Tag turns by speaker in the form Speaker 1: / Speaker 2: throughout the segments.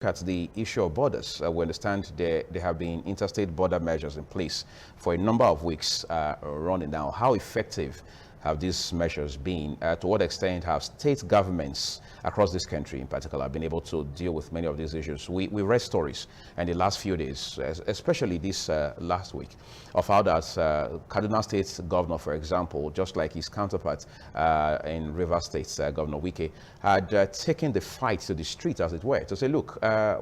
Speaker 1: at the issue of borders, we understand there have been interstate border measures in place for a number of weeks running now. How effective have these measures been? To what extent have state governments across this country in particular been able to deal with many of these issues? We read stories in the last few days, especially this last week, of how that Kaduna State governor, for example, just like his counterpart in Rivers State, Governor Wike, had taken the fight to the street, as it were, to say, look,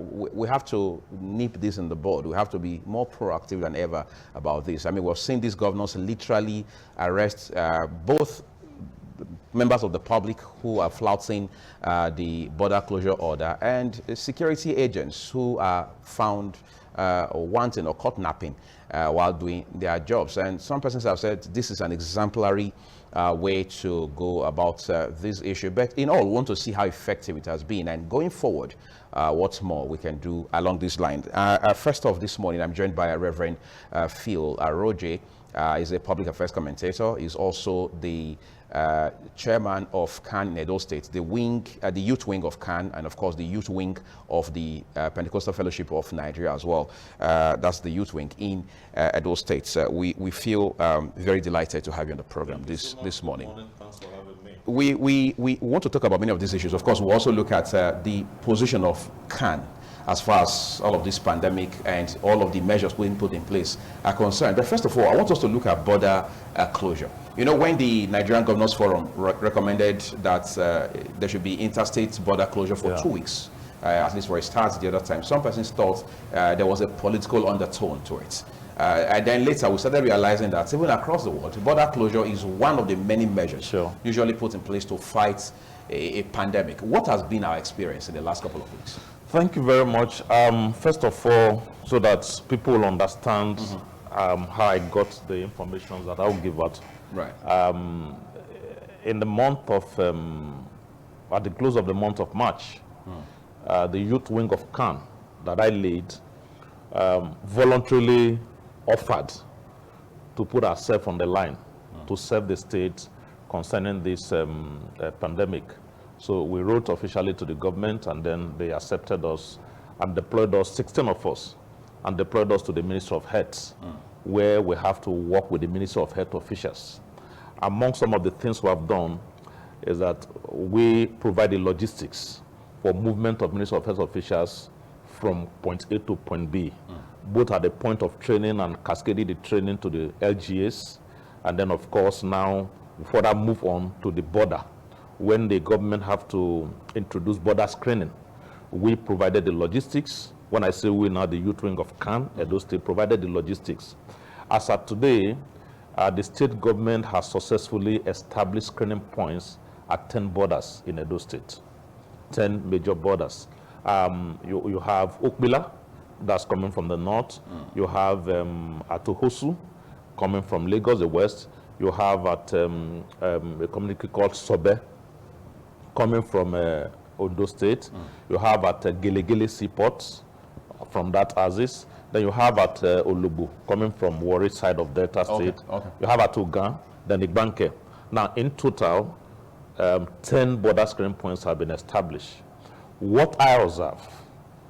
Speaker 1: we have to nip this in the bud. We have to be more proactive than ever about this. I mean, we've seen these governors literally arrest both members of the public who are flouting the border closure order and security agents who are found wanting or caught napping while doing their jobs. And some persons have said this is an exemplary way to go about this issue. But in all, we want to see how effective it has been. And going forward, what more we can do along this line. First off, this morning, I'm joined by Reverend Phil Roje. Is a public affairs commentator. He's also the chairman of CAN in Edo State, the youth wing of CAN, and of course the youth wing of the Pentecostal Fellowship of Nigeria as well. That's the youth wing in Edo State. We feel very delighted to have you on the program this morning.
Speaker 2: Thanks for having me.
Speaker 1: We want to talk about many of these issues. Of course, we also look at the position of CAN as far as all of this pandemic and all of the measures being put in place are concerned. But first of all, I want us to look at border closure. You know, when the Nigerian Governors Forum recommended that there should be interstate border closure for 2 weeks, at least for a start the other time, some persons thought there was a political undertone to it. And then later we started realizing that even across the world, border closure is one of the many measures usually put in place to fight a pandemic. What has been our experience in the last couple of weeks?
Speaker 2: Thank you very much. First of all, so that people will understand how I got the information that I'll give out.
Speaker 1: Right.
Speaker 2: In the month of, at the close of the month of March, the youth wing of CAN that I lead voluntarily offered to put ourselves on the line to serve the state concerning this pandemic. So we wrote officially to the government, and then they accepted us and deployed us, 16 of us, and deployed us to the Ministry of Health, where we have to work with the Ministry of Health officials. Among some of the things we have done is that we provide the logistics for movement of Ministry of Health officials from point A to point B, both at the point of training and cascading the training to the LGAs, and then of course now further move on to the border. When the government have to introduce border screening, we provided the logistics. When I say we, now the youth wing of CAN, Edo State, provided the logistics. As of today, the state government has successfully established screening points at 10 borders in Edo State, 10 major borders. You have Okbila, that's coming from the north. You have Atohosu, coming from Lagos, the west. You have at a community called Sobe, coming from Ondo State. You have at Gelegele Seaport, from that Aziz. Then you have at Olubu, coming from Warri side of Delta State.
Speaker 1: Okay.
Speaker 2: You have at Ugan, then Igbanke. Now, in total, 10 border screening points have been established. What I observed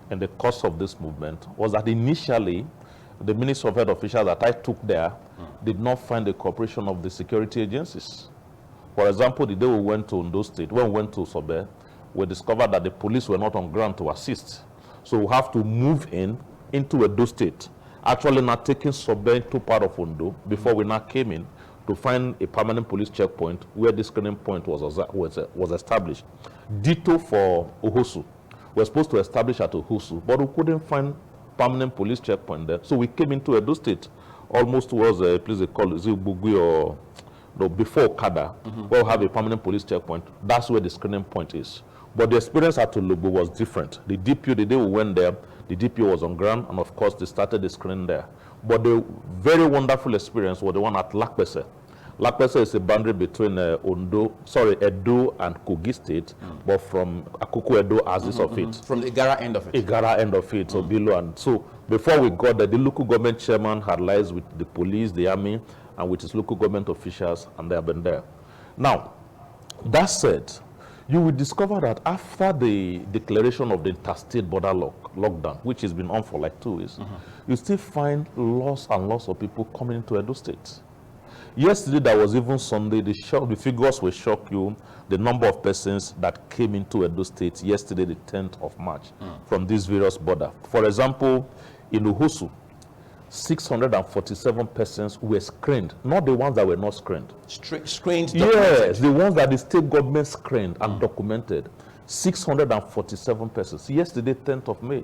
Speaker 2: in the course of this movement was that initially, the Ministry of Health officials that I took there did not find the cooperation of the security agencies. For example, the day we went to Ondo State, when we went to Sobe, we discovered that the police were not on ground to assist. So we have to move into Edo State, actually not taking Sobe into part of Ondo before we now came in to find a permanent police checkpoint where this screening point was established. Ditto for Ohosu. We're supposed to establish at Ohosu, but we couldn't find permanent police checkpoint there. So we came into Edo State, almost towards a place they call Zibugui or no, before Okada, where we have a permanent police checkpoint. That's where the screening point is. But the experience at Olubu was different. The DPO, the day we went there, the DPO was on ground, and of course they started the screening there. But the very wonderful experience was the one at Lakpese. Lakpese is a boundary between Edo and Kogi State, but from Akuku Edo Aziz of it.
Speaker 1: From the Igara end of it.
Speaker 2: Igara end of it, so below. And so before we got there, the local government chairman had liaised with the police, the army, and with his local government officials, and they have been there. Now, that said, you will discover that after the declaration of the interstate border lockdown, which has been on for like 2 weeks, you still find lots and lots of people coming into Edo State. Yesterday, there was even Sunday, the figures will shock you, the number of persons that came into Edo State yesterday, the 10th of March, from these various borders. For example, in Uhusu, 647 persons were screened, not the ones that were not screened.
Speaker 1: Screened?
Speaker 2: Yes, the ones that the state government screened and documented. 647 persons. Yesterday, 10th of May,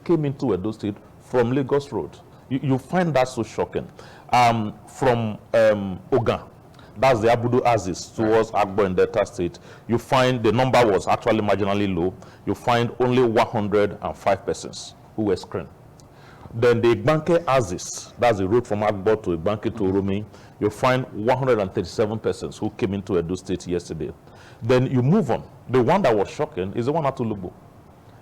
Speaker 2: came into Edo State from Lagos Road. You find that so shocking. From Ogan, that's the Abudu Aziz towards Agbo in Delta State, you find the number was actually marginally low. You find only 105 persons who were screened. Then the Igbanke Aziz, that's the road from Agbo to Igbanke to Urumi, you find 137 persons who came into Edo State yesterday. Then you move on. The one that was shocking is the one at Ulugbo.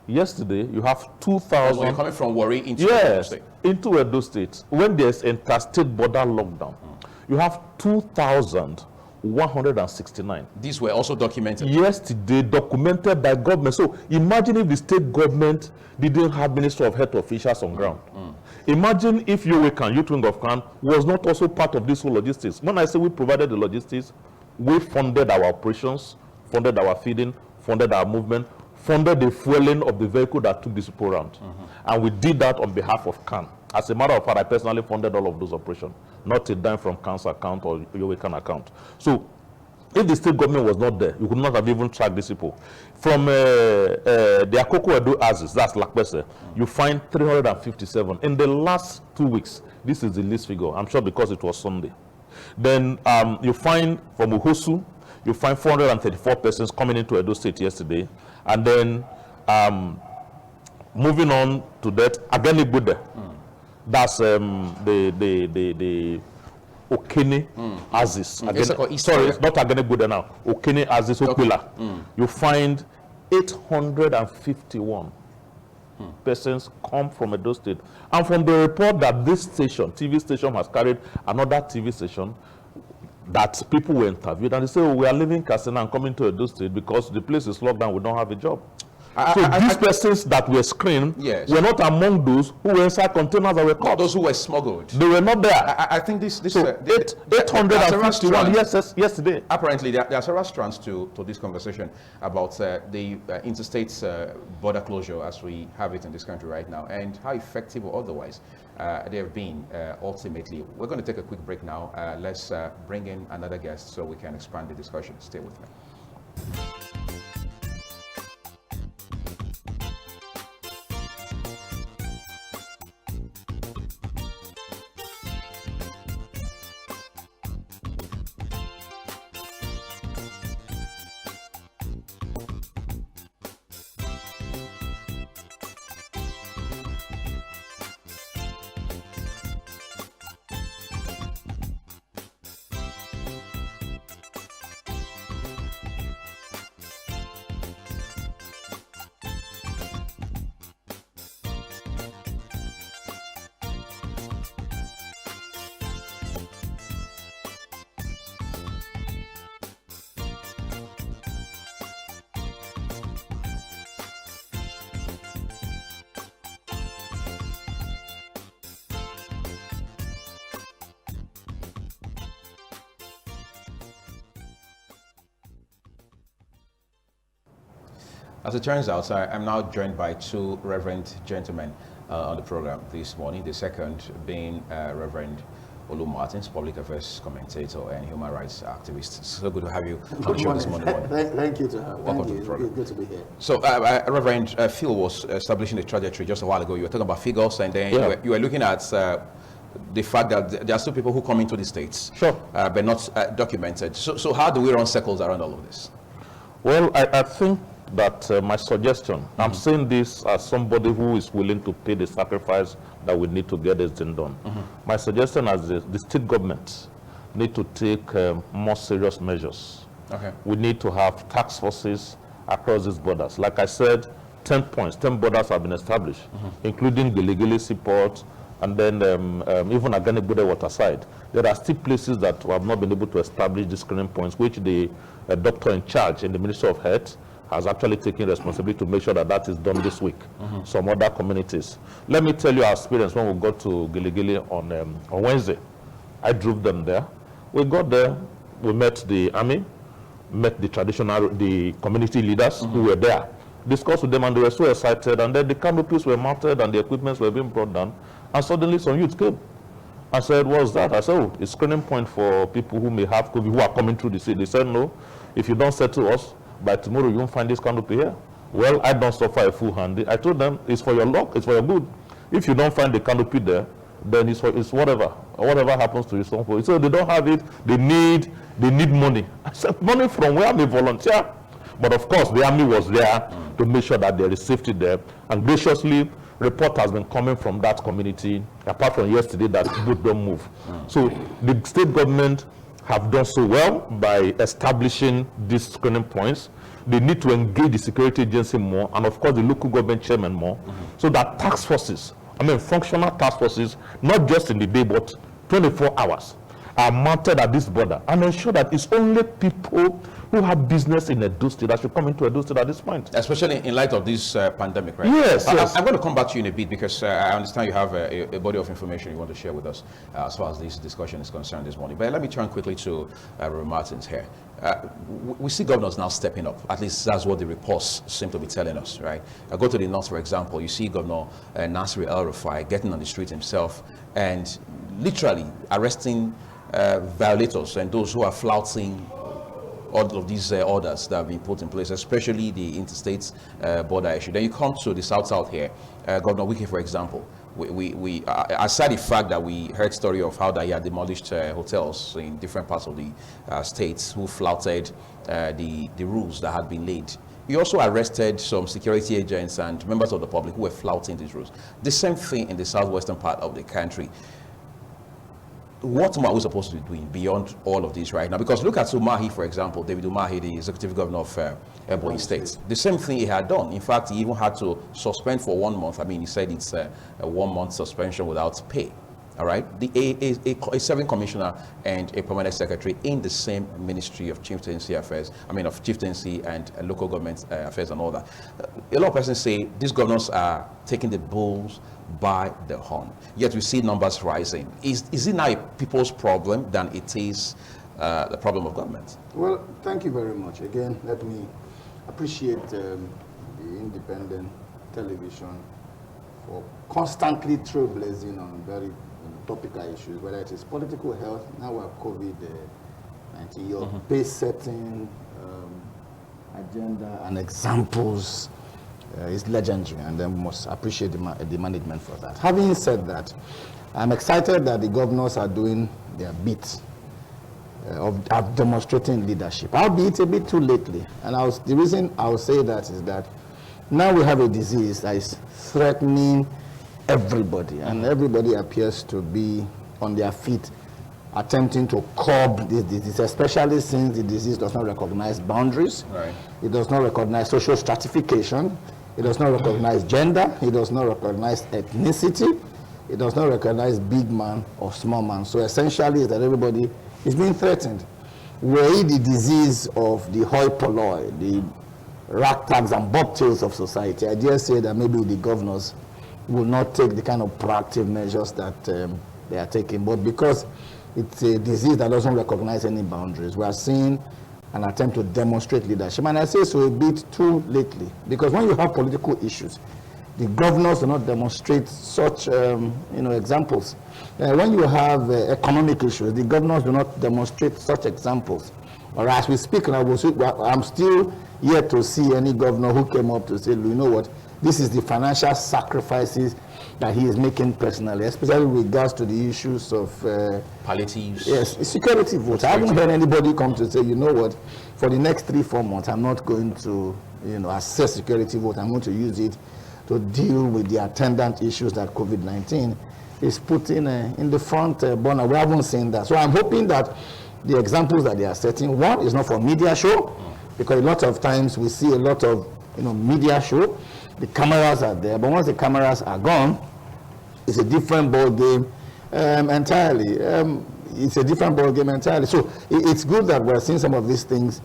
Speaker 2: Yesterday, you have 2,000.
Speaker 1: When you're coming from Warri into Edo State.
Speaker 2: Into Edo State. When there's interstate border lockdown, you have 2,169.
Speaker 1: These were also documented?
Speaker 2: Yesterday, documented by government. So imagine if the state government didn't have Ministry of Health officials on ground. Imagine if UWECAN, Youth Wing of CAN, was not also part of this whole logistics. When I say we provided the logistics, we funded our operations, funded our feeding, funded our movement, funded the fueling of the vehicle that took this people around. And we did that on behalf of CAN. As a matter of fact, I personally funded all of those operations, not a dime from CAN's account or UWECAN account. So if the state government was not there, you could not have even tracked these people. From the Akoko Edo Aziz, that's Lakbese, you find 357. In the last 2 weeks, this is the least figure, I'm sure because it was Sunday. Then you find from Uhusu, you find 434 persons coming into Edo State yesterday. And then moving on to that, Agenigbude, that's the Okene Aziz. Sorry, it's not Agenigbude now. Okene Aziz Okula. You find 851 persons come from Edo State. And from the report that this station, TV station, has carried another TV station, that people were interviewed and they say, oh, we are leaving Katsina and coming to Edo State because the place is locked down, we don't have a job. These persons that were screened were not among those who were inside containers that were caught.
Speaker 1: Those who were smuggled.
Speaker 2: They were not there.
Speaker 1: I think this
Speaker 2: 851 yesterday.
Speaker 1: Apparently, there are several strands to this conversation about the interstate border closure as we have it in this country right now, and how effective or otherwise they have been ultimately. We're going to take a quick break now. Let's bring in another guest so we can expand the discussion. Stay with me. As it turns out, I'm now joined by two reverend gentlemen on the program this morning. The second being Reverend Olu Martins, public affairs commentator and human rights activist. So good to have you on the show this morning.
Speaker 3: Thank you to her.
Speaker 1: Welcome to the program.
Speaker 3: Good to be here.
Speaker 1: So, Reverend Phil was establishing the trajectory just a while ago. You were talking about figures, and then you were looking at the fact that there are still people who come into the States, but not documented. So how do we run circles around all of this?
Speaker 2: Well, I think that my suggestion, I'm saying this as somebody who is willing to pay the sacrifice that we need to get this thing done. My suggestion is the state government need to take more serious measures. We need to have task forces across these borders. Like I said, 10 points, 10 borders have been established, including Giligili Seaport, and then even Organic Bude Waterside, there are still places that we have not been able to establish the screening points, which the doctor in charge in the Ministry of Health has actually taken responsibility to make sure that that is done this week. Some other communities. Let me tell you our experience when we got to Giligili on Wednesday. I drove them there. We got there, we met the army, met the community leaders who were there, discussed with them, and they were so excited, and then the canopies were mounted and the equipments were being brought down, and suddenly some youth came. I said, what's that? I said, oh, it's screening point for people who may have COVID, who are coming through the city. They said, no, if you don't settle us, by tomorrow you won't find this canopy here. Well, I don't suffer a full hand. I told them, it's for your luck, it's for your good. If you don't find the canopy there, then it's whatever happens to you. So they don't have it, they need money. I said, money from where? I'm a volunteer. But of course, the army was there to make sure that there is safety there. And graciously, report has been coming from that community, apart from yesterday, that both don't move. So the state government have done so well by establishing these screening points. They need to engage the security agency more, and of course the local government chairman more, so that task forces, functional task forces, not just in the day, but 24 hours, are mounted at this border and ensure that it's only people who have business in Edo State that should come into Edo State at this point.
Speaker 1: Especially in light of this pandemic, right?
Speaker 2: Yes, yes.
Speaker 1: I'm going to come back to you in a bit, because I understand you have a body of information you want to share with us as far as this discussion is concerned this morning. But let me turn quickly to Reverend Martins here. We see governors now stepping up. At least that's what the reports seem to be telling us, right? I go to the north, for example. You see Governor Nasir El-Rufai getting on the street himself and literally arresting violators and those who are flouting all of these orders that have been put in place, especially the interstate border issue. Then you come to the south here, Governor Wike, for example. We aside the fact that we heard story of how that he had demolished hotels in different parts of the states who flouted the rules that had been laid. He also arrested some security agents and members of the public who were flouting these rules. The same thing in the southwestern part of the country. What more are we supposed to be doing beyond all of this right now? Because look at Umahi, for example, David Umahi, the executive governor of Ebonyi State. The same thing he had done. In fact, he even had to suspend for 1 month. He said it's a 1 month suspension without pay. All right, a serving commissioner and a permanent secretary in the same Ministry of Chieftaincy Affairs, of Chieftaincy and local government affairs and all that. A lot of persons say these governors are taking the bulls by the horn, yet we see numbers rising. Is it now a people's problem than it is the problem of government?
Speaker 3: Well, thank you very much. Again, let me appreciate the independent television for constantly trailblazing on very topical issues, whether it is political health, now we have COVID-19, your base setting agenda and examples is legendary, and then we must appreciate the management for that. Having said that, I'm excited that the governors are doing their bit of demonstrating leadership, albeit a bit too lately. And the reason I'll say that is that now we have a disease that is threatening everybody, and everybody appears to be on their feet attempting to curb this disease, especially since the disease does not recognize boundaries. Right. It does not recognize social stratification. It does not recognize gender. It does not recognize ethnicity. It does not recognize big man or small man. So essentially is that everybody is being threatened. Were it the disease of the hoi polloi, the ragtags and bobtails of society, I dare say that maybe the governors will not take the kind of proactive measures that they are taking. But because it's a disease that doesn't recognize any boundaries, we are seeing an attempt to demonstrate leadership. And I say so a bit too lately, because when you have political issues, the governors do not demonstrate such examples. When you have economic issues, the governors do not demonstrate such examples. Or as we speak now, I'm still yet to see any governor who came up to say, you know what, this is the financial sacrifices that he is making personally, especially with regards to the issues of
Speaker 1: palliatives.
Speaker 3: Yes, security votes. I haven't heard anybody come to say, you know what, for the next 3-4 months, I'm not going to, assess security vote. I'm going to use it to deal with the attendant issues that COVID-19 is putting in the front burner. We haven't seen that. So I'm hoping that the examples that they are setting, one, is not for media show, because a lot of times we see a lot of media show. The cameras are there, but once the cameras are gone, it's a different ball game entirely. It's a different ball game entirely. So it's good that we're seeing some of these things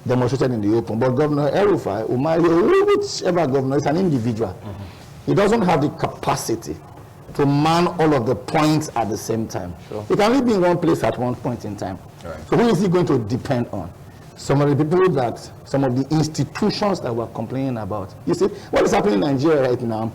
Speaker 3: demonstrated in the open. But Governor El-Rufai, whichever governor, is an individual. He doesn't have the capacity to man all of the points at the same time.
Speaker 1: Sure.
Speaker 3: He can only be in one place at one point in time.
Speaker 1: Right.
Speaker 3: So who is he going to depend on? Some of the people some of the institutions that we're complaining about. You see, what is happening in Nigeria right now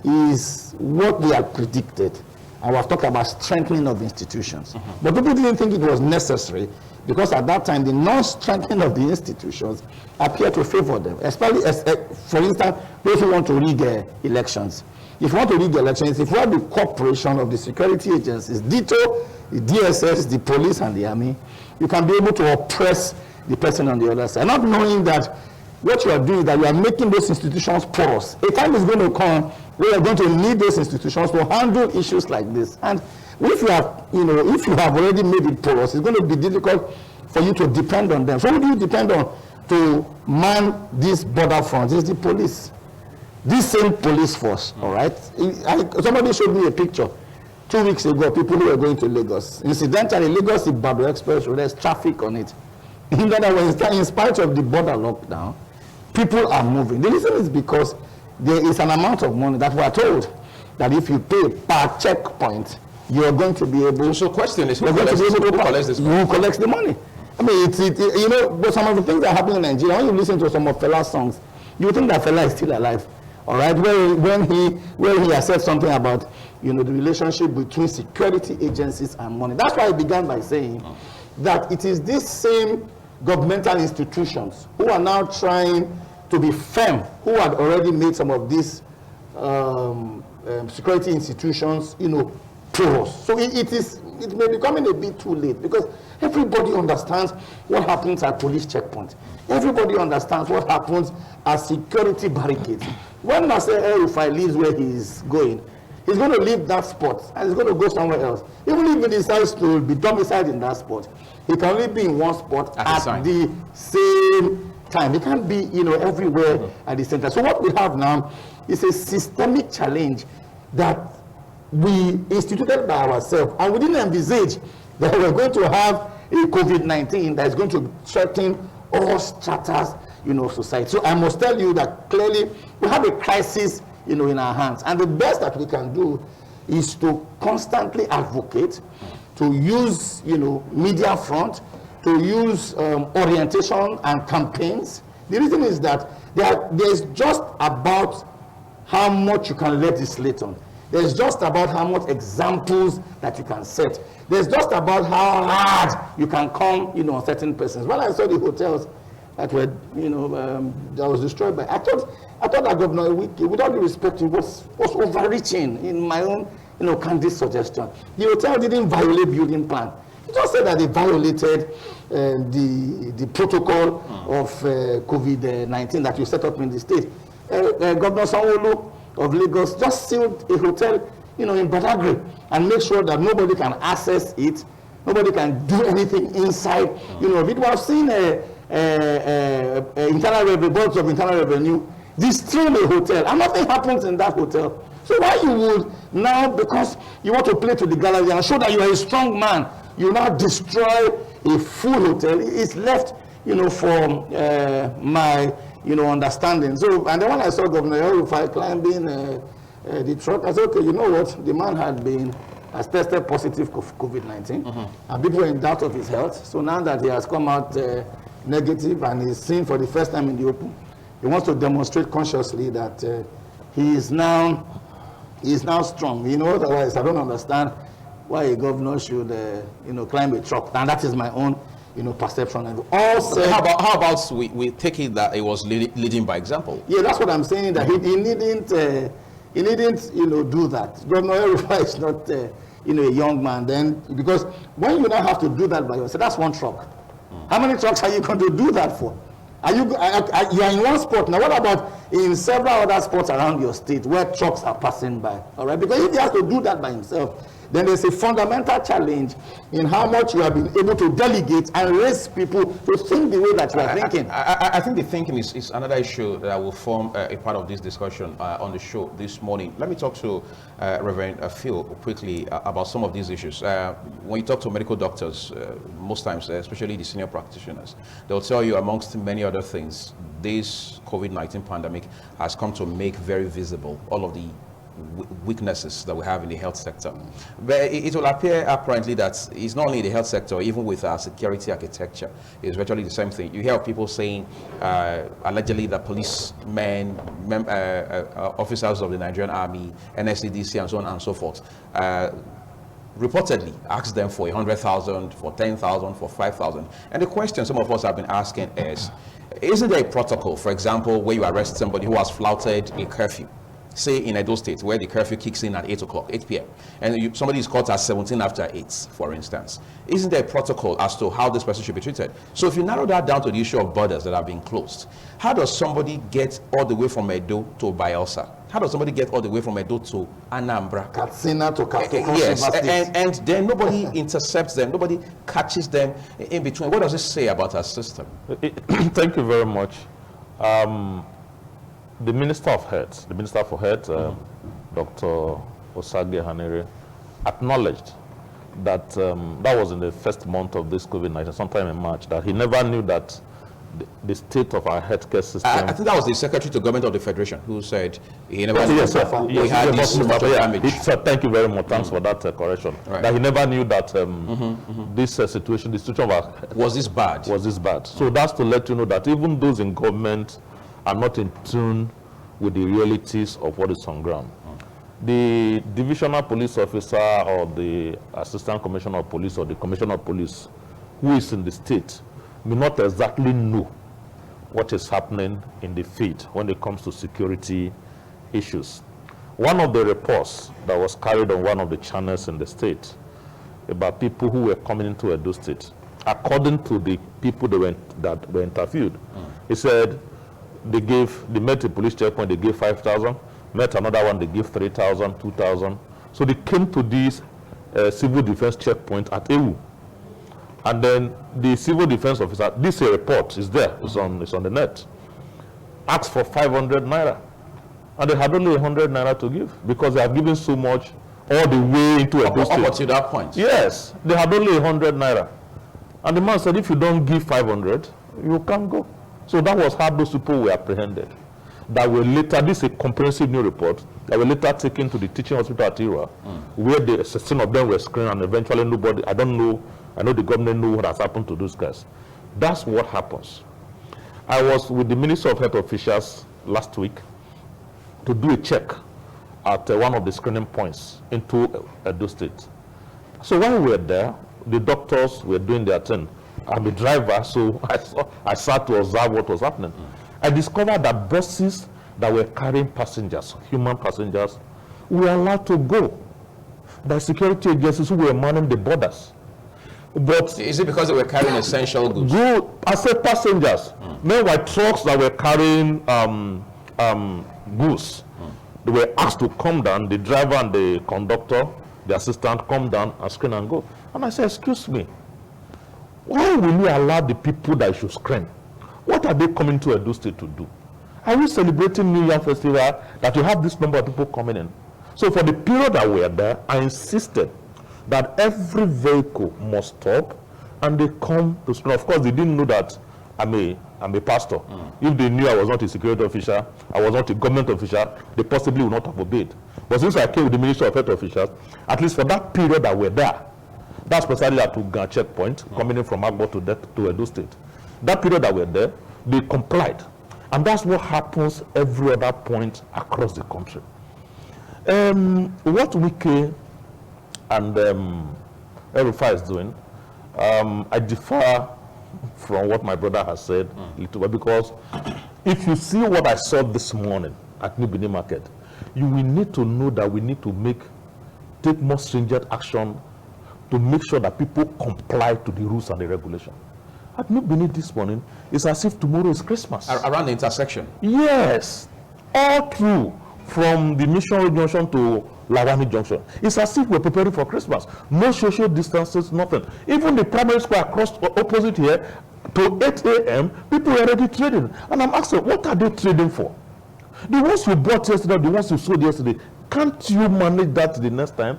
Speaker 3: is what we had predicted. And we have talked about strengthening of institutions. But people didn't think it was necessary because at that time, the non-strengthening of the institutions appeared to favor them, especially, for instance, those who want to rig elections. If you want to rig elections, if you have the cooperation of the security agencies, ditto, the DSS, the police, and the army, you can be able to oppress the person on the other side. Not knowing that what you are doing is that you are making those institutions porous. A time is going to come where you are going to need those institutions to handle issues like this. And if you have, if you have already made it porous, it's going to be difficult for you to depend on them. So who do you depend on to man these border fronts? It's the police. This same police force, all right? Somebody showed me a picture 2 weeks ago, people who were going to Lagos. Incidentally, Lagos-Ibadan Express, there's traffic on it. In other words, in spite of the border lockdown, people are moving. The reason is because there is an amount of money that we are told that if you pay per checkpoint, you are going to be able.
Speaker 1: So, question is,
Speaker 3: who collects
Speaker 1: this money?
Speaker 3: Who collects the money? I mean, but some of the things that happen in Nigeria, when you listen to some of Fela's songs, you think that Fela is still alive. All right, when he has said something about the relationship between security agencies and money. That's why I began by saying that it is these same governmental institutions who are now trying to be firm, who had already made some of these security institutions, porous. So it may be becoming a bit too late because everybody understands what happens at police checkpoints. Everybody understands what happens at security barricades. When Nasser El-Rufai leaves where he's going to leave that spot and he's going to go somewhere else. Even if he decides to be domiciled in that spot, he can only be in one spot at the same time. He can't be, everywhere at the same time. So what we have now is a systemic challenge that we instituted by ourselves, and we didn't envisage that we're going to have a COVID-19 that is going to threaten all stratas, society. So I must tell you that clearly we have a crisis, in our hands, and the best that we can do is to constantly advocate, to use, media front, to use orientation and campaigns. The reason is that there's just about how much you can legislate on. There's just about how much examples that you can set. There's just about how hard you can come, on certain persons. When I saw the hotels that were, that was destroyed by, I thought that Governor Wike, with all due respect, was overreaching in my own, candid suggestion. The hotel didn't violate building plan. He just said that they violated the protocol of COVID-19 that you set up in the state. Governor Sanwo-Olu of Lagos just sealed a hotel, in Badagry, and make sure that nobody can access it, nobody can do anything inside. We have seen internal revenue, boards of internal revenue destroy a hotel, and nothing happens in that hotel. So why you would now, because you want to play to the gallery and show that you are a strong man, you now destroy a full hotel? It's left, for my, understanding. So, and then when I saw Governor El-Rufai climbing the truck, I said, okay, you know what? The man has tested positive for COVID-19, and people were in doubt of his health. So now that he has come out negative and is seen for the first time in the open, he wants to demonstrate consciously that he is now strong. Otherwise I don't understand why a governor should, climb a truck. And that is my own, perception. And also,
Speaker 1: how about we take it that it was leading by example? Yeah,
Speaker 3: that's what I'm saying. That he needn't, do that. Governor El-Rufai is not, a young man. Then, because when you now have to do that by yourself, that's one truck. How many trucks are you going to do that for? You are in one spot now. What about in several other spots around your state where trucks are passing by. All right, because if he has to do that by himself, then there's a fundamental challenge in how much you have been able to delegate and raise people to think the way that you are thinking.
Speaker 1: I think the thinking is another issue that will form a part of this discussion on the show this morning. Let me talk to Reverend Phil quickly about some of these issues. When you talk to medical doctors, most times, especially the senior practitioners, they'll tell you, amongst many other things, this COVID-19 pandemic has come to make very visible all of the weaknesses that we have in the health sector. But it will appear apparently that it's not only the health sector, even with our security architecture, it's virtually the same thing. You hear people saying allegedly that policemen, officers of the Nigerian Army, NSCDC, and so on and so forth, reportedly asked them for 100,000, for 10,000, for 5,000. And the question some of us have been asking is, isn't there a protocol, for example, where you arrest somebody who has flouted a curfew? Say in Edo State, where the curfew kicks in at 8 o'clock, 8 p.m., and somebody is caught at 17 after 8, for instance. Isn't there a protocol as to how this person should be treated? So if you narrow that down to the issue of borders that have been closed, how does somebody get all the way from Edo to Bayelsa? How does somebody get all the way from Edo to Anambra?
Speaker 3: Katsina to Katsina.
Speaker 1: Yes, and then nobody intercepts them, nobody catches them in between. What does this say about our system?
Speaker 2: Thank you very much. The Minister for Health, Dr. Osage Hanere, acknowledged that that was in the first month of this COVID-19, sometime in March, that he never knew that the state of our healthcare system.
Speaker 1: I think that was the Secretary to Government of the Federation who said he never knew
Speaker 2: we had this much damage. Thank you very much. Thanks for that correction.
Speaker 1: Right.
Speaker 2: That he never knew that this situation, the situation of our
Speaker 1: was this bad.
Speaker 2: So that's to let you know that even those in government are not in tune with the realities of what is on ground. The divisional police officer or the assistant commissioner of police or the commissioner of police who is in the state may not exactly know what is happening in the field when it comes to security issues. One of the reports that was carried on one of the channels in the state about people who were coming into Edo State, according to the people that were interviewed, he said they met a police checkpoint, they gave 5,000, met another one, they gave 3,000, 2,000. So they came to this civil defense checkpoint at Ewu. And then the civil defense officer, this report is there, it's on the net, asked for 500 naira. And they had only 100 naira to give because they have given so much all the way into Edo State.
Speaker 1: Up to that point?
Speaker 2: Yes, they had only 100 naira. And the man said, if you don't give 500, you can't go. So that was how those people were apprehended. That were later, this is a comprehensive new report, that were later taken to the teaching hospital at Ira, where 16 of them were screened and eventually nobody, I know the government knew what has happened to those guys. That's what happens. I was with the Minister of Health officials last week to do a check at one of the screening points into Edo State. So when we were there, the doctors were doing their thing. I'm a driver, so I sat to observe what was happening. I discovered that buses that were carrying passengers, human passengers, were allowed to go. The security agencies who were manning the borders. But
Speaker 1: is it because they were carrying essential goods?
Speaker 2: I said passengers. Meanwhile, trucks that were carrying goods, they were asked to come down. The driver and the conductor, the assistant, come down and screen and go. And I said, excuse me, why will you allow the people that should screen? What are they coming to Edo State to do? Are we celebrating New Year Festival that you have this number of people coming in? So for the period that we are there, I insisted that every vehicle must stop and they come to screen. Of course, they didn't know that I'm a pastor. If they knew I was not a security officer, I was not a government official, they possibly would not have obeyed. But since I came with the Ministry of Health officials, at least for that period that we're there, that's precisely at Tugan checkpoint, coming in from Agbo to Edo State. That period that we're there, they complied. And that's what happens every other point across the country. What Wike and Erufai is doing, I differ from what my brother has said, little bit, because if you see what I saw this morning at New Benin Market, you will need to know that we need to take more stringent action to make sure that people comply to the rules and the regulation. At New Benin this morning, it's as if tomorrow is Christmas.
Speaker 1: Around the intersection?
Speaker 2: Yes. all through from the Mission Road Junction to Lawani Junction. It's as if we're preparing for Christmas. No social distances, nothing. Even the primary school across opposite here, to 8 a.m., people are already trading. And I'm asking, what are they trading for? The ones you bought yesterday, the ones you sold yesterday, can't you manage that the next time?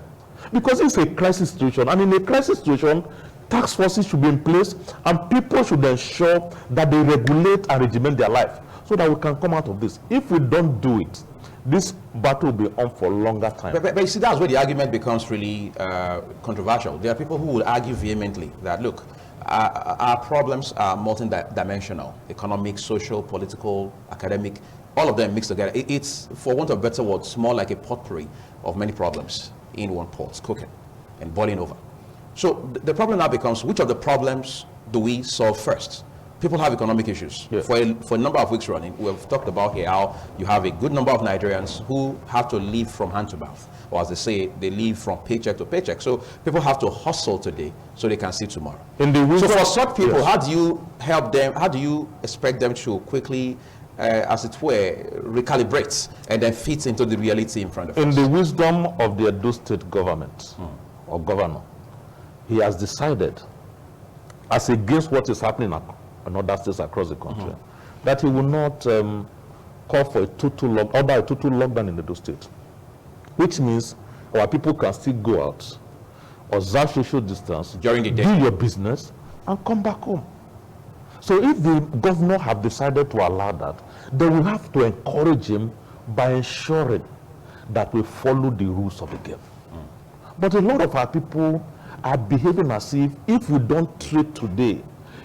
Speaker 2: Because it's a crisis situation. And in a crisis situation, task forces should be in place, and people should ensure that they regulate and regiment their life so that we can come out of this. If we don't do it, this battle will be on for a longer time.
Speaker 1: But you see, that's where the argument becomes really controversial. There are people who will argue vehemently that, look, our problems are multi-dimensional: economic, social, political, academic, all of them mixed together. It's, for want of better words, more like a potpourri of many problems in one pot, cooking and boiling over. So the problem now becomes, which of the problems do we solve first? People have economic issues. Yeah. For a number of weeks running, we've talked about here how you have a good number of Nigerians who have to live from hand to mouth, or as they say, they live from paycheck to paycheck. So people have to hustle today so they can see tomorrow. So for such people, yes, how do you help them? How do you expect them to quickly, as it were, recalibrate and then fit into the reality in front of us?
Speaker 2: In the wisdom of the Edo State government or governor, he has decided, as against what is happening in other states across the country, that he will not call for a total lockdown in the Edo State, which means our people can still go out, observe social distance
Speaker 1: during the day,
Speaker 2: do your business, and come back home. So if the governor have decided to allow that, then we have to encourage him by ensuring that we follow the rules of the game. But a lot of our people are behaving as if we don't trade today,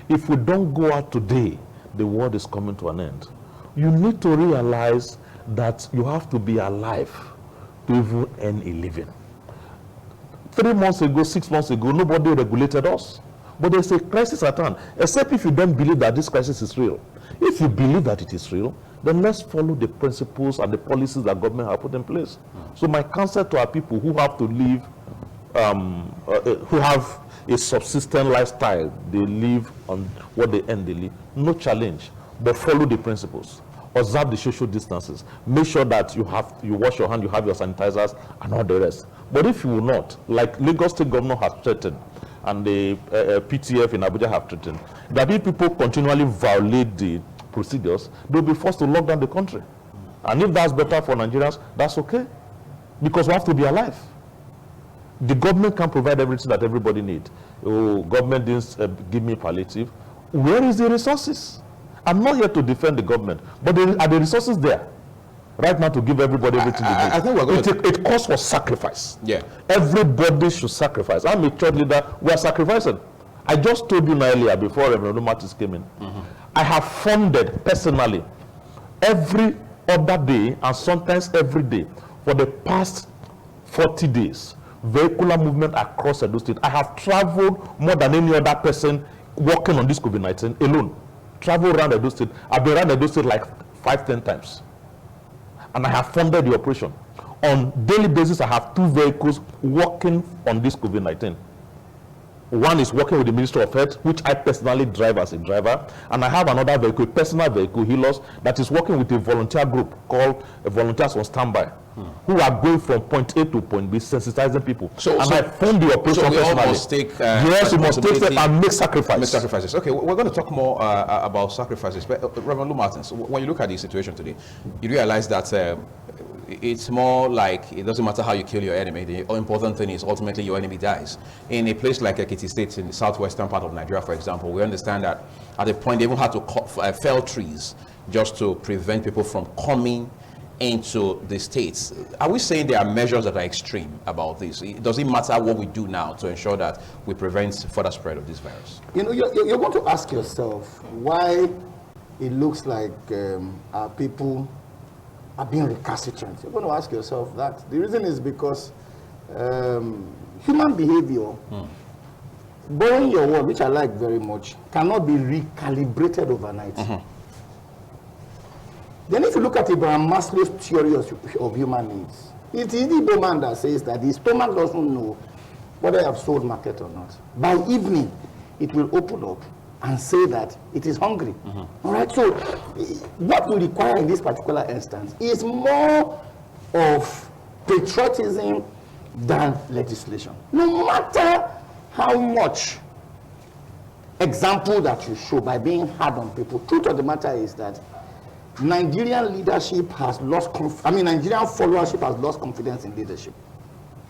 Speaker 2: if we don't go out today, the world is coming to an end. You need to realize that you have to be alive to even earn a living. 3 months ago, 6 months ago, nobody regulated us. But there's a crisis at hand, except if you don't believe that this crisis is real. If you believe that it is real, then let's follow the principles and the policies that government have put in place. So my counsel to our people who have to live, who have a subsistent lifestyle, they live on what they earn daily, no challenge, but follow the principles. Observe the social distances. Make sure that you wash your hand, you have your sanitizers, and all the rest. But if you will not, like Lagos State Governor has threatened, and the PTF in Abuja have threatened, that if people continually violate the procedures, they'll be forced to lock down the country. And if that's better for Nigerians, that's okay, because we have to be alive. The government can provide everything that everybody needs. Oh, government didn't give me palliative. Where is the resources? I'm not here to defend the government, but are the resources there right now to give everybody everything they need?
Speaker 1: I think we're going to...
Speaker 2: It calls for sacrifice.
Speaker 1: Yeah.
Speaker 2: Everybody should sacrifice. I'm a church leader. We are sacrificing. I just told you earlier before Reverend Onumatis came in. I have funded personally every other day and sometimes every day for the past 40 days vehicular movement across Edo State. I have traveled more than any other person working on this COVID-19 alone. Travel around Edo State. I've been around Edo State like 5-10 times. And I have funded the operation. On daily basis, I have 2 vehicles working on this COVID-19. One is working with the Ministry of Health, which I personally drive as a driver. And I have another vehicle, personal vehicle, Healers, that is working with a volunteer group called Volunteers on Standby, who are going from point A to point B, sensitizing people. I fund the operation personally.
Speaker 1: We all must take
Speaker 2: yes, we must take them and make sacrifices.
Speaker 1: Make sacrifices. Okay, we're going to talk more about sacrifices. But Reverend Martins, when you look at the situation today, you realize that it's more like it doesn't matter how you kill your enemy. The important thing is ultimately your enemy dies. In a place like Ekiti State, in the southwestern part of Nigeria, for example, we understand that at a point they even had to fell trees just to prevent people from coming into the states. Are we saying there are measures that are extreme about this? Does it matter what we do now to ensure that we prevent further spread of this virus?
Speaker 3: You know, you're going to ask yourself why it looks like our people are being recalcitrant. You're going to ask yourself that. The reason is because human behavior, borrowing your word, which I like very much, cannot be recalibrated overnight. Then if you look at Abraham Maslow's theory of human needs, it's the Igbo man that says that the stomach doesn't know whether I have sold market or not. By evening, it will open up and say that it is hungry. All right, so what we require in this particular instance is more of patriotism than legislation. No matter how much example that you show by being hard on people, truth of the matter is that Nigerian leadership has lost Nigerian followership has lost confidence in leadership.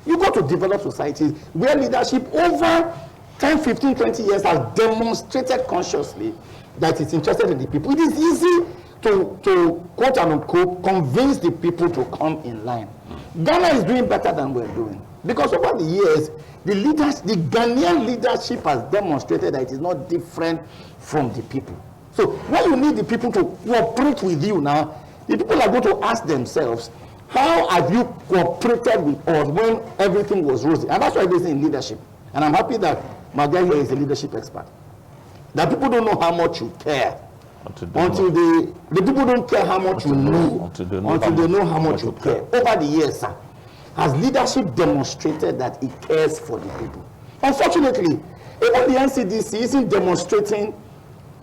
Speaker 3: You go to developed societies where leadership over 10, 15, 20 years has demonstrated consciously that it's interested in the people. It is easy to quote and unquote convince the people to come in line. Ghana is doing better than we're doing because over the years, the Ghanaian leadership has demonstrated that it is not different from the people. So when you need the people to cooperate with you now, the people are going to ask themselves, how have you cooperated with us when everything was rosy? And that's why it is in leadership. And I'm happy that my guy here is a leadership expert. That people don't know how much you care until the people don't care how much you know until they know how much you care. Over the years, sir, has leadership demonstrated that it cares for the people? Unfortunately, even the NCDC isn't demonstrating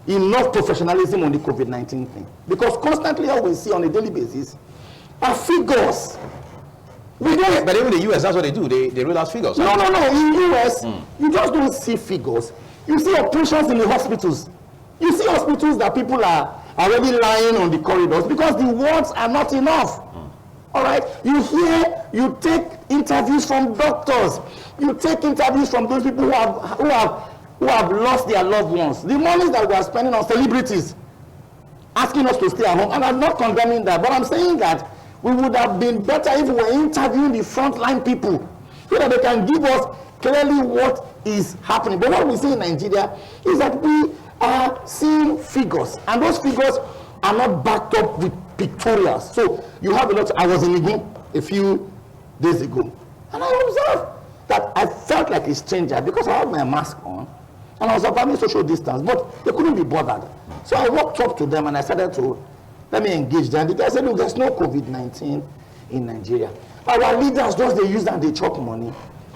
Speaker 3: enough professionalism on the COVID-19 thing, because constantly all we see on a daily basis are figures. But
Speaker 1: even the US, that's what they do. They roll out figures.
Speaker 3: No. In the US, you just don't see figures. You see operations in the hospitals. You see hospitals that people are already lying on the corridors because the wards are not enough. All right? You take interviews from doctors. You take interviews from those people who have lost their loved ones. The money that we are spending on celebrities, asking us to stay at home, and I'm not condemning that, but I'm saying that we would have been better if we were interviewing the frontline people so that they can give us clearly what is happening. But what we see in Nigeria is that we are seeing figures, and those figures are not backed up with pictorials. So you have a lot. I was in Igbo a few days ago, and I observed that I felt like a stranger because I had my mask on and I was observing social distance, but they couldn't be bothered. So I walked up to them and I started to let me engage them. The guy said, look, there's no COVID-19 in Nigeria. Our leaders they use and they chop money.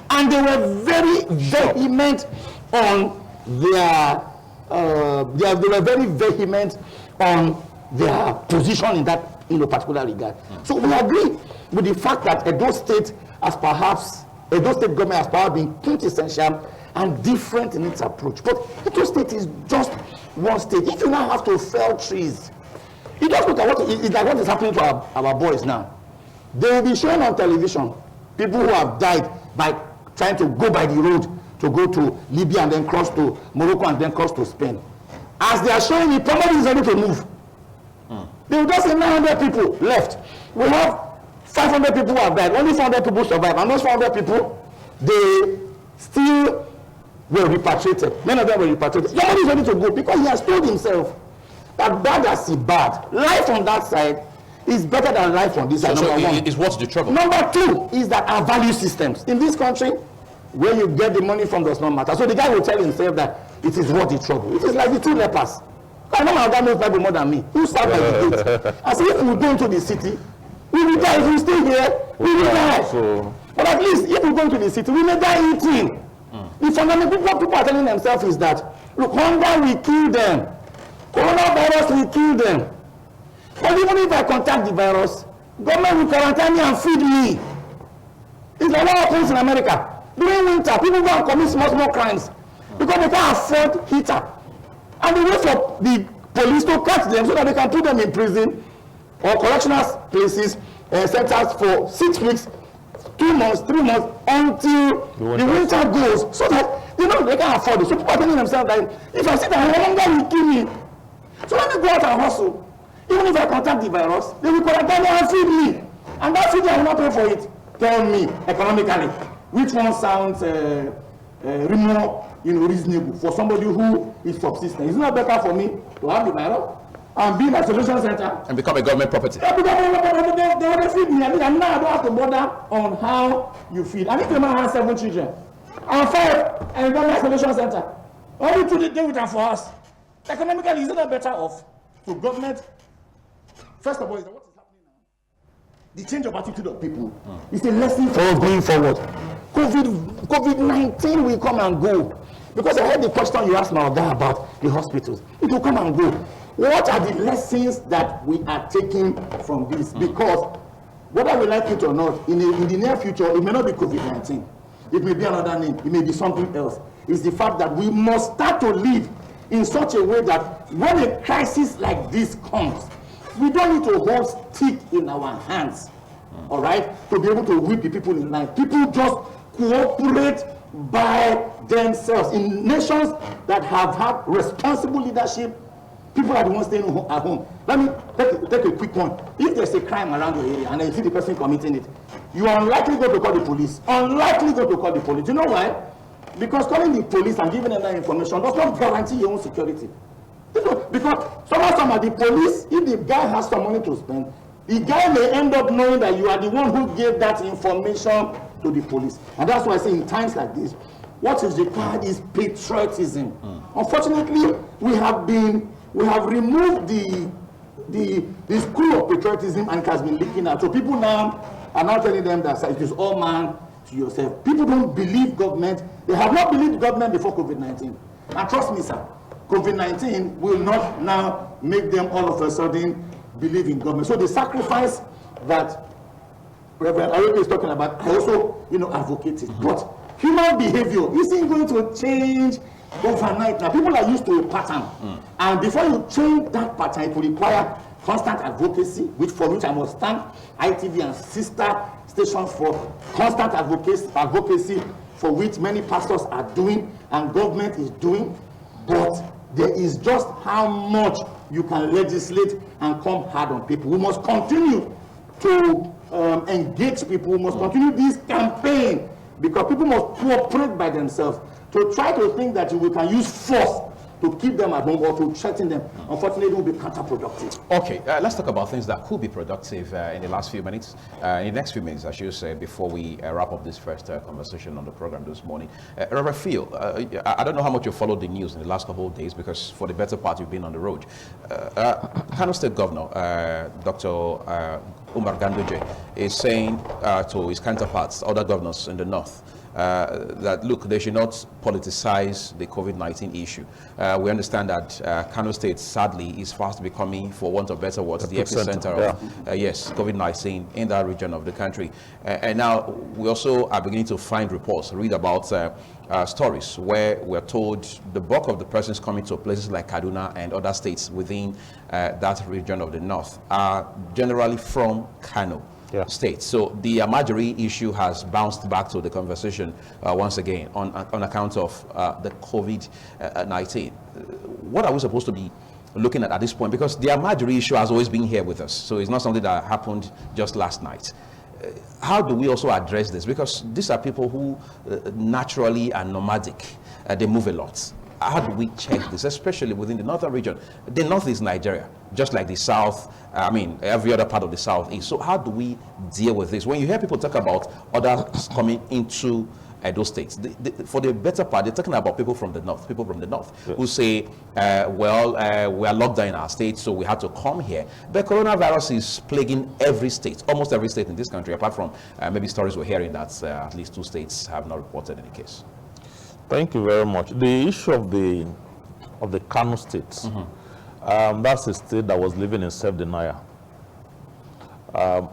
Speaker 3: And they were very vehement on their position in that particular regard. So we agree with the fact that Edo State government has perhaps been quintessential and different in its approach. But Edo State is just one state. If you now have to fell trees, you just look at what is happening to our boys now. They will be showing on television people who have died by trying to go by the road to go to Libya and then cross to Morocco and then cross to Spain. As they are showing it, somebody is ready to move. They will just say 900 people left. We have 500 people who have died. Only 400 people survived. And those 400 people, they still were repatriated. Many of them were repatriated. Somebody is ready to go because he has told himself that bad as he bad. Life on that side is better than life on this side.
Speaker 1: So it's what's the trouble?
Speaker 3: Number two is that our value systems. In this country, where you get the money from does not matter. So the guy will tell himself that it is worth the trouble. It is like the two lepers. I know my dad knows Bible more than me. Who sat by the gate? I say, if we go into the city, we will die. If we stay here, we will die. So, but at least if we go into the city, we may die eating. The fundamental what people are telling themselves is that, look, hunger will kill them. Coronavirus will kill them. But even if I contact the virus, government will quarantine me and feed me. It's like what happens in America. During winter, people go and commit small crimes because they can't afford heater. And they wait for the police to catch them so that they can put them in prison or correctional places, centers for 6 weeks, 2 months, 3 months, until the winter goes, so that they can't afford it. So people are telling themselves that if I sit at home, hunger will kill me. So let me go out and hustle. Even if I contact the virus, they will quarantine me and feed me. And that feed I will not pay for it. Tell me, economically, which one sounds more reasonable for somebody who is subsisting? Isn't it better for me to have the virus and be in a isolation center
Speaker 1: and become a government property?
Speaker 3: They already feed me. I mean, now I don't have to bother on how you feed. I need to have 7 children and 5 and go to isolation center. Only 2 they with them for us. Economically, isn't it better off? So government, first of all, is that what is happening now? The change of attitude of people is a lesson for us going forward. COVID-19 will come and go. Because I heard the question you asked my guy about the hospitals. It will come and go. What are the lessons that we are taking from this? Because whether we like it or not, in the near future, it may not be COVID-19. It may be another name. It may be something else. It's the fact that we must start to live in such a way that when a crisis like this comes, we don't need to hold stick in our hands, all right, to be able to whip the people in line. People just cooperate by themselves. In nations that have had responsible leadership, people are the ones staying at home. Let me take a quick one. If there's a crime around your area and you see the person committing it, you are unlikely going to call the police. Unlikely going to call the police. You know why? Because calling the police and giving them that information does not guarantee your own security. Because some of the police, if the guy has some money to spend, the guy may end up knowing that you are the one who gave that information to the police. And that's why I say in times like this, what is required is patriotism. Unfortunately, we have removed the school of patriotism, and it has been leaking out. So people now are now telling them that it is all man to yourself. People don't believe government. They have not believed government before COVID-19. And trust me, sir, COVID-19 will not now make them all of a sudden believe in government. So the sacrifice that Reverend Ayoke is talking about, I also, advocate it. But human behavior isn't going to change overnight. Now, people are used to a pattern. And before you change that pattern, it will require constant advocacy, for which I must thank ITV and sister stations for constant advocacy, for which many pastors are doing and government is doing. But there is just how much you can legislate and come hard on people. We must continue to engage people. We must continue this campaign, because people must cooperate by themselves. To try to think that we can use force to keep them at home or to threaten them, unfortunately, it will be counterproductive.
Speaker 1: Okay, let's talk about things that could be productive in the last few minutes. In the next few minutes, I should say, before we wrap up this first conversation on the program this morning. Reverend Phil, I don't know how much you followed the news in the last couple of days, because for the better part, you've been on the road. Kano State Governor, Dr. Umar Ganduje, is saying to his counterparts, other governors in the north, that look, they should not politicize the COVID-19 issue. We understand that Kano State, sadly, is fast becoming, for want of better words, the epicenter of yes, COVID-19 in that region of the country. And now we also are beginning to find reports, read about stories where we're told the bulk of the persons coming to places like Kaduna and other states within that region of the north are generally from Kano State. So the Amajiri issue has bounced back to the conversation once again on account of the COVID-19. What are we supposed to be looking at this point? Because the Amajiri issue has always been here with us. So it's not something that happened just last night. How do we also address this? Because these are people who naturally are nomadic. They move a lot. How do we check this, especially within the northern region? The north is Nigeria, just like the south, every other part of the south is. So how do we deal with this? When you hear people talk about others coming into those states, for the better part, they're talking about people from the north, who say, we are locked down in our state, so we had to come here. But coronavirus is plaguing every state, almost every state in this country, apart from maybe stories we're hearing that at least 2 states have not reported any case.
Speaker 2: Thank you very much. The issue of the Kano State, that's a state that was living in self-denial.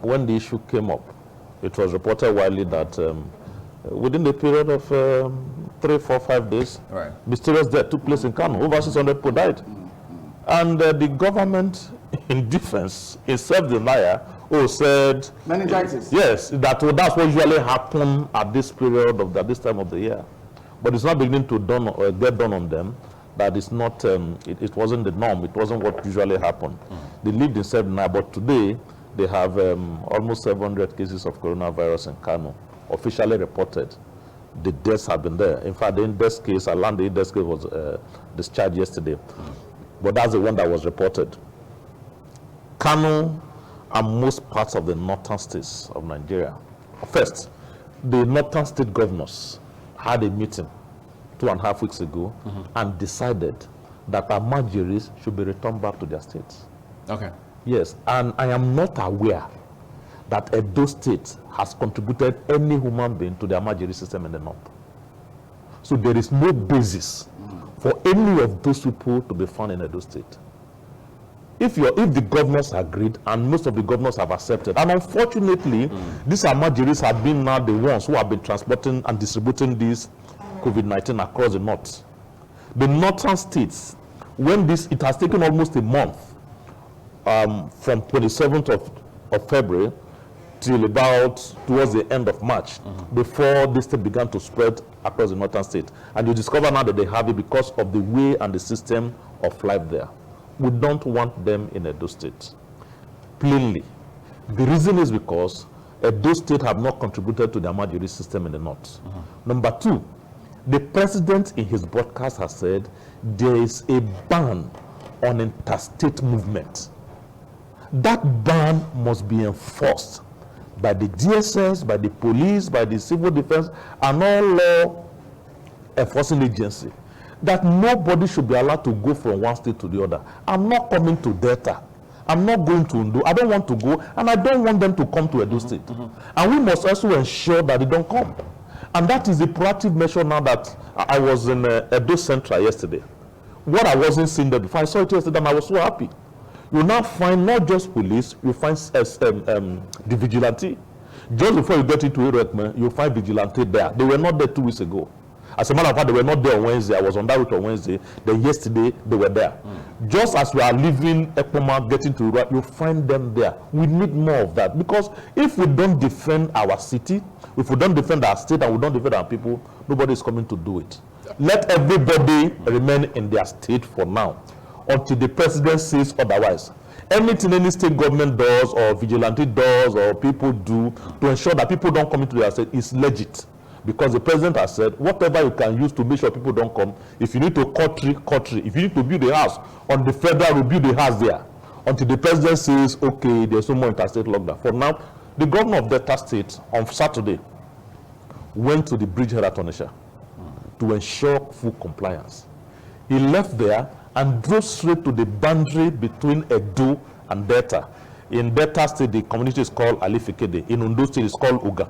Speaker 2: When the issue came up, it was reported widely that within the period of 3, 4, 5 days, mysterious death took place in Kano. Over 600 people died. And the government, in defense, in self-denial, said...
Speaker 3: Meningitis.
Speaker 2: Yes, that's what usually happens at this period at this time of the year. But it's not beginning to get done on them. That is not, it wasn't the norm. It wasn't what usually happened. They lived in self-denial, but today they have almost 700 cases of coronavirus in Kano, officially reported. The deaths have been there. In fact, the index case, the index case was discharged yesterday. But that's the one that was reported. Kano and most parts of the northern states of Nigeria. First, the northern state governors had a meeting 2.5 weeks ago and decided that Amajiris should be returned back to their states.
Speaker 1: Okay.
Speaker 2: Yes, and I am not aware that Edo State has contributed any human being to the Amajiri system in the north. So there is no basis for any of those people to be found in Edo State. If the governors agreed, and most of the governors have accepted, and unfortunately, these Amajiris have been now the ones who have been transporting and distributing this COVID-19 across the north. The northern states, it has taken almost a month from 27th of February till about towards the end of March before this thing began to spread across the northern state. And you discover now that they have it because of the way and the system of life there. We don't want them in Edo State, plainly. The reason is because Edo State have not contributed to the Amajiri system in the north. Number two, the president in his broadcast has said there is a ban on interstate movement. That ban must be enforced by the DSS, by the police, by the civil defense, and all law enforcing agency. That nobody should be allowed to go from one state to the other. I'm not coming to Delta. I'm not going to Undo. I don't want to go, and I don't want them to come to Edo State. And we must also ensure that they don't come. And that is a proactive measure now that I was in Edo Central yesterday. What I wasn't seeing there before, I saw it yesterday and I was so happy. You now find not just police, you find the vigilante. Just before you get into Irekme, you find vigilante there. They were not there 2 weeks ago. As a matter of fact, they were not there on Wednesday. I was on that route on Wednesday. Then yesterday, they were there. Just as we are leaving Ekpoma, getting to Iraq, you find them there. We need more of that. Because if we don't defend our city, if we don't defend our state, and we don't defend our people, nobody is coming to do it. Let everybody remain in their state for now, until the president says otherwise. Anything any state government does, or vigilante does, or people do, to ensure that people don't come into their state is legit. Because the president has said, whatever you can use to make sure people don't come, if you need to cut tree, cut tree. If you need to build a house on the federal, we build a house there. Until the president says, okay, there's no more interstate lockdown. For now, the governor of Delta State on Saturday went to the bridgehead at Onitsha to ensure full compliance. He left there and drove straight to the boundary between Edo and Delta. In Delta State, the community is called Alifikede. In Ondo State, it's called Uga.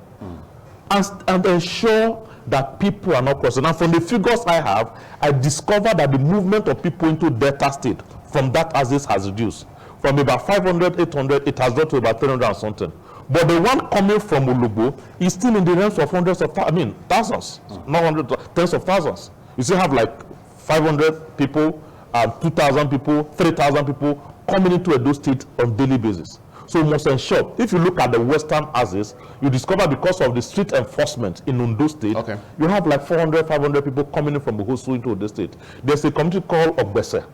Speaker 2: And ensure that people are not crossing. And from the figures I have, I discovered that the movement of people into Delta State from that axis has reduced. From about 500, 800, it has dropped to about 300 and something. But the one coming from Ulugbo is still in the realms of hundreds of, thousands, not hundreds, tens of thousands. You still have like 500 people, 2,000 people, 3,000 people coming into Edo State on daily basis. So we must ensure, if you look at the western axis, you discover because of the street enforcement in Ondo State, you have like 400, 500 people coming in from Buhusu into Ondo State. There's a community called Ogbese.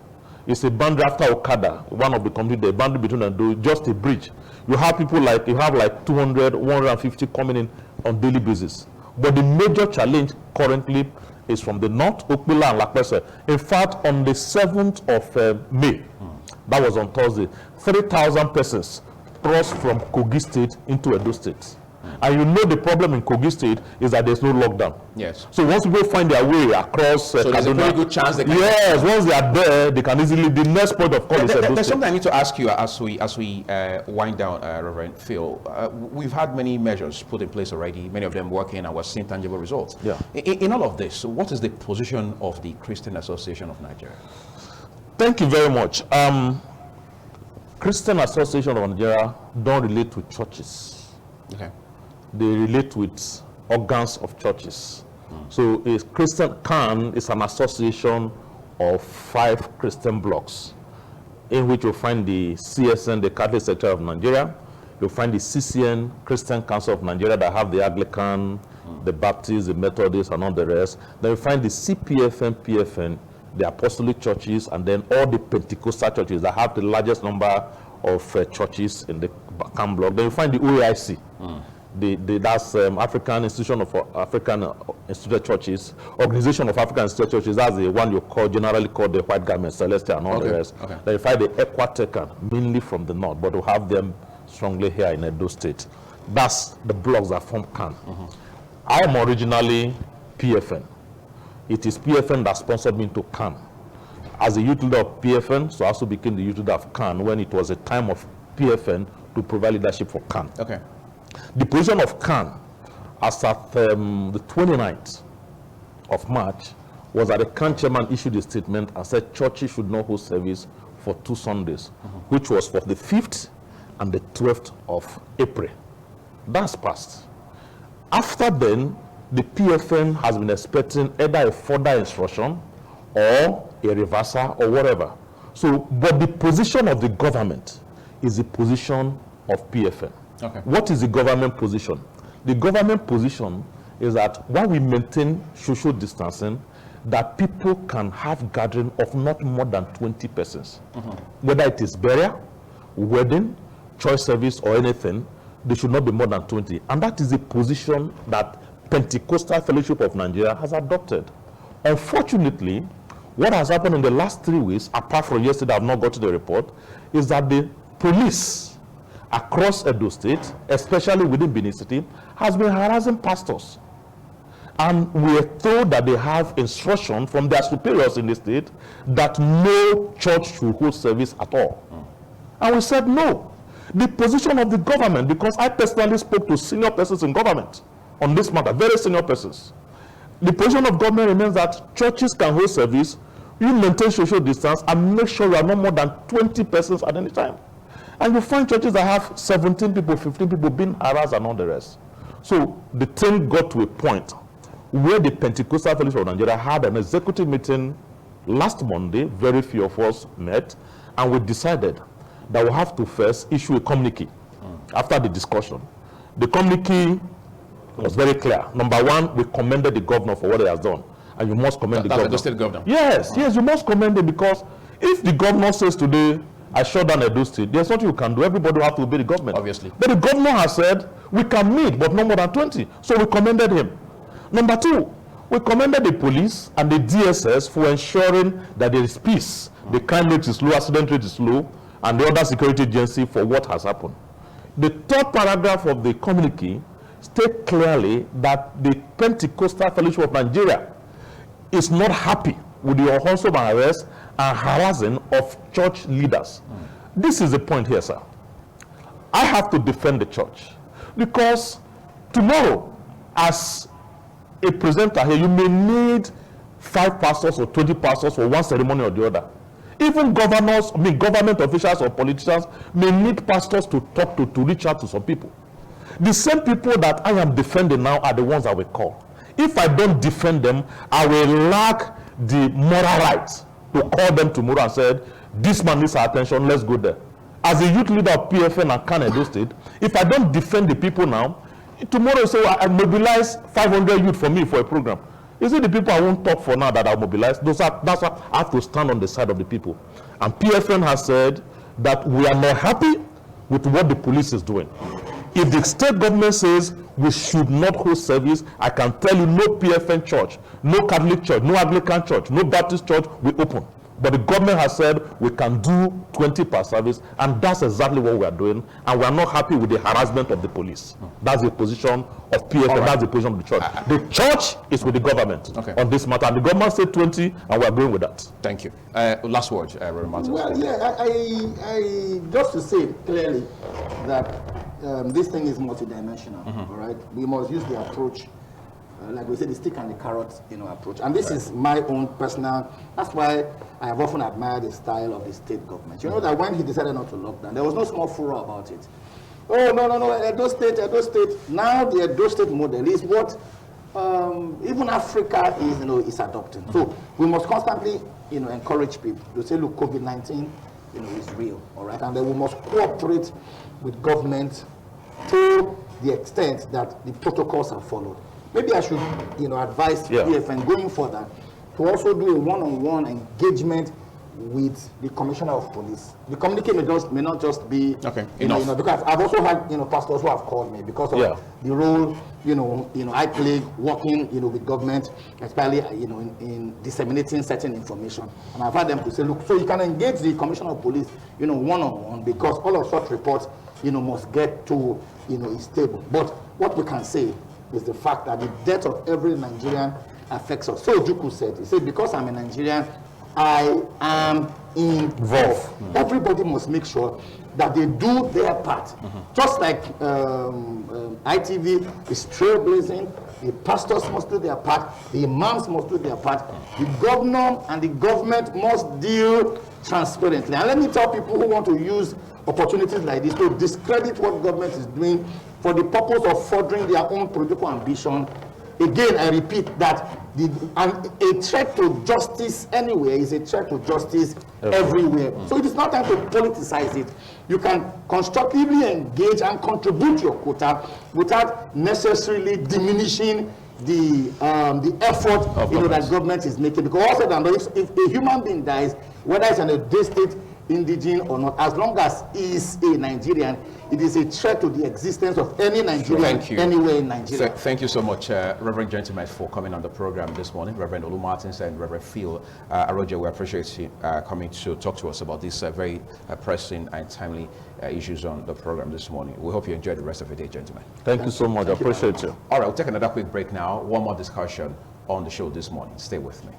Speaker 2: It's a boundary after Okada, one of the community, the boundary between Ondo, just a bridge. You have people like 200, 150 coming in on daily basis. But the major challenge currently is from the north, Okpila and Lakpese. In fact, on the 7th of May, that was on Thursday, 3,000 persons crossed from Kogi State into Edo State. And you know the problem in Kogi State is that there's no lockdown.
Speaker 1: Yes.
Speaker 2: So once people find their way across
Speaker 1: so there's
Speaker 2: Kaduna,
Speaker 1: a very good chance they can.
Speaker 2: Yes, once they are there, they can easily, the next point of call is Edo State.
Speaker 1: There's something I need to ask you as we wind down, Reverend Phil. We've had many measures put in place already, many of them working, and we're seeing tangible results.
Speaker 2: Yeah.
Speaker 1: In all of this, what is the position of the Christian Association of Nigeria?
Speaker 2: Thank you very much. Christian Association of Nigeria don't relate with churches.
Speaker 1: Okay.
Speaker 2: They relate with organs of churches. So a Christian CAN is an association of 5 Christian blocks, in which you'll find the CSN, the Catholic Secretary of Nigeria. You'll find the CCN, Christian Council of Nigeria, that have the Anglican, the Baptist, the Methodist, and all the rest. Then you find the CPFN, PFN, the Apostolic churches, and then all the Pentecostal churches that have the largest number of churches in the CAN block. Then you find the OAIC. That's African Institution of African Institute Churches, Organization of African Institute Churches. That's the one you generally call the White Garment, Celestial, and all the rest. Then you find the Equatecan, mainly from the north, but we have them strongly here in Edo State. That's the blocks that form CAN. I am originally PFN. It is PFN that sponsored me to CAN. As a youth leader of PFN, so I also became the youth leader of CAN when it was a time of PFN to provide leadership for CAN.
Speaker 1: Okay.
Speaker 2: The position of CAN as at the 29th of March was that the CAN chairman issued a statement and said churches should not hold service for 2 Sundays, which was for the 5th and the 12th of April. That's passed. After then, the PFN has been expecting either a further instruction or a reversal or whatever. So, but the position of the government is the position of PFN.
Speaker 1: Okay.
Speaker 2: What is the government position? The government position is that while we maintain social distancing, that people can have gathering of not more than 20 persons. Whether it is burial, wedding, church service, or anything, they should not be more than 20. And that is the position that Pentecostal Fellowship of Nigeria has adopted. Unfortunately, what has happened in the last 3 weeks, apart from yesterday, I've not got to the report, is that the police across Edo State, especially within Benin City, has been harassing pastors. And we are told that they have instruction from their superiors in the state that no church should hold service at all. And we said no. The position of the government, because I personally spoke to senior persons in government on this matter, very senior persons. The position of government remains that churches can hold service, you maintain social distance, and make sure you are not more than 20 persons at any time. And you find churches that have 17 people, 15 people being harassed and all the rest. So the thing got to a point where the Pentecostal Fellowship of Nigeria had an executive meeting last Monday. Very few of us met, and we decided that we have to first issue a communique after the discussion. The communique was very clear. Number one, we commended the governor for what he has done, and you must commend the governor.
Speaker 1: That's the state governor.
Speaker 2: Yes, yes, you must commend him, because if the governor says today, I shut down Edo State, there's nothing you can do. Everybody will have to obey the government.
Speaker 1: Obviously.
Speaker 2: But the governor has said, we can meet, but no more than 20. So we commended him. Number two, we commended the police and the DSS for ensuring that there is peace. The crime rate is low, accident rate is low, and the other security agency for what has happened. The third paragraph of the communique states clearly that the Pentecostal Fellowship of Nigeria is not happy with the unwholesome arrest and harassing of church leaders. This is the point here, sir. I have to defend the church, because tomorrow, as a presenter here, you may need 5 pastors or 20 pastors for one ceremony or the other. Even governors, government officials or politicians may need pastors to talk to reach out to some people. The same people that I am defending now are the ones I will call. If I don't defend them, I will lack the moral right to call them tomorrow and say, this man needs our attention, let's go there. As a youth leader of PFN and CAN Edo State, if I don't defend the people now, tomorrow you say, well, I mobilize 500 youth for me for a program. Is it the people I won't talk for now that I'll mobilize? That's why I have to stand on the side of the people. And PFN has said that we are not happy with what the police is doing. If the state government says we should not hold service, I can tell you no PFN church, no Catholic church, no Anglican church, no Baptist church will open. But the government has said we can do 20 per service, and that's exactly what we are doing. And we are not happy with the harassment of the police. That's the position of PFN, right. That's the position of the church. The church is with the government on this matter. And the government said 20, and we are going with that.
Speaker 1: Thank you. Last word, Reverend Martin.
Speaker 3: Well, yeah, I just to say clearly that this thing is multidimensional, all right? We must use the approach, like we said, the stick and the carrot, approach. And this is my own personal, that's why I have often admired the style of the state government. You know that when he decided not to lock down, there was no small furor about it. Oh, no, Edo State. Now the Edo State model is what even Africa is adopting. So we must constantly, encourage people to say, look, COVID-19, is real, all right? And then we must cooperate with government to the extent that the protocols are followed. Maybe I should, advise PFN going further to also do a one-on-one engagement with the Commissioner of Police. The communique may not just be because I've also had pastors who have called me because of the role I play working with government, especially in disseminating certain information. And I've had them to say, look, so you can engage the Commissioner of Police one-on-one, because all of such reports must get to is stable. But what we can say is the fact that the death of every Nigerian affects us. So Ojukwu said, he said, because I'm a Nigerian, I am involved. Everybody must make sure that they do their part. Just like ITV is trailblazing, the pastors must do their part, the imams must do their part, the governor and the government must deal transparently. And let me tell people who want to use opportunities like this to discredit what government is doing for the purpose of furthering their own political ambition. Again, I repeat that a threat to justice anywhere is a threat to justice everywhere. So it is not time to politicize it. You can constructively engage and contribute your quota without necessarily diminishing the effort that government is making. Because also, if a human being dies, whether it's in a day state, indigene or not, as long as he is a Nigerian, it is a threat to the existence of any Nigerian anywhere in Nigeria.
Speaker 1: Thank you so much, Reverend Gentleman, for coming on the program this morning. Reverend Olu Martins and Reverend Phil Aroje, we appreciate you coming to talk to us about these very pressing and timely issues on the program this morning. We hope you enjoy the rest of your day, gentlemen.
Speaker 2: Thank you so much. I appreciate you.
Speaker 1: All right, we'll take another quick break now. One more discussion on the show this morning. Stay with me.